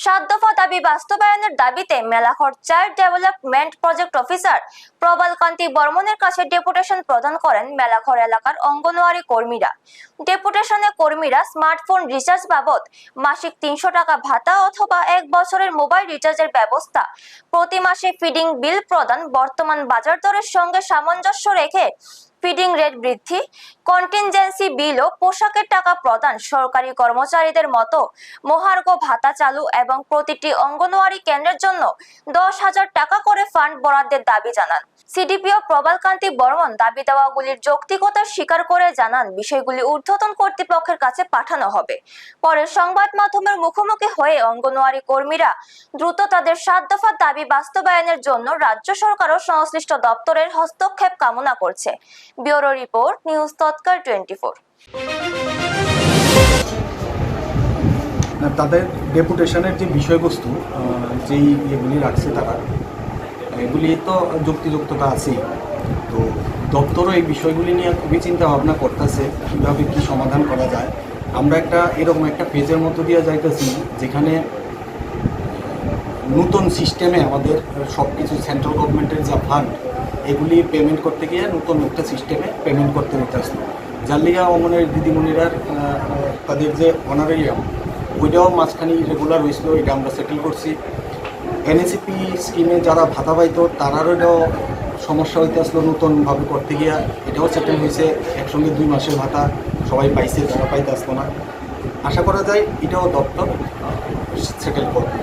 সাত দফা দাবি বাস্তবায়নের দাবিতে Melaghar child development project officer Prabal Kanti বর্মনের কাছে ডেপুটেশন প্রদান করেন মেলাঘর এলাকার অঙ্গনওয়াড়ি কর্মীরা। ডেপুটেশনে কর্মীরা স্মার্টফোন রিচার্জ বাবদ মাসিক ৩০০ টাকা ভাতা অথবা ১ বছরের মোবাইল রিচার্জের ব্যবস্থা, প্রতি মাসে ফিডিং বিল প্রদান, বর্তমান বাজার দরের সঙ্গে সামঞ্জস্য রেখে ফিডিং রেট বৃদ্ধি, কন্টিনজেন্সি বিল ও পোশাকের টাকা প্রদান, সরকারি কর্মচারীদের মতো মহার্ঘ ভাতা চালু এবং প্রতিটি অঙ্গনওয়াড়ি কেন্দ্রের জন্য ১০,০০০ টাকা করে ফান্ড বরাদ্দের দাবি জানান। সিডিপিও প্রবাল কান্তি বর্মন দাবি দেওয়াগুলির যৌক্তিকতা স্বীকার করে জানান, বিষয়গুলি ঊর্ধ্বতন কর্তৃপক্ষের কাছে পাঠানো হবে। পরে সংবাদ মাধ্যমের মুখোমুখি হয়ে অঙ্গনওয়াড়ি কর্মীরা দ্রুত তাদের ৭ দফা দাবি বাস্তবায়নের জন্য রাজ্য সরকার ও সংশ্লিষ্ট দপ্তরের হস্তক্ষেপ কামনা করছে। ব্যুরো রিপোর্ট, নিউজ তৎকাল 24। তাদের ডেপুটেশনের যে বিষয়বস্তু যেই এগুলি রাখছে তারা, এগুলি তো যুক্তিযুক্ততা আছেই। তো দপ্তরও এই বিষয়গুলি নিয়ে খুবই চিন্তা ভাবনা করতেছে কীভাবে কী সমাধান করা যায়। আমরা এরকম একটা পেজের মধ্য দিয়ে যাইতেছি যেখানে নতুন সিস্টেমে আমাদের সব কিছু সেন্ট্রাল গভর্নমেন্টের যা ফান্ড এগুলি পেমেন্ট করতে গিয়ে নতুন একটা সিস্টেমে পেমেন্ট করতে হতে আসলো। যার লিগে অমনের দিদিমণিরা তাদের যে অনারেরিয়াম ওইটাও মাঝখানে রেগুলার হয়েছিল, এটা আমরা সেটেল করছি। এনএসিপি স্কিমে যারা ভাতা পাইতো তারারও এটাও সমস্যা হইতে আসলো নতুনভাবে করতে গিয়া, এটাও সেটেল হয়েছে। একসঙ্গে 2 মাসের ভাতা সবাই পাইছে, যারা পাইতে আসলো না। আশা করা যায় এটাও দপ্তর সেটেল করবে।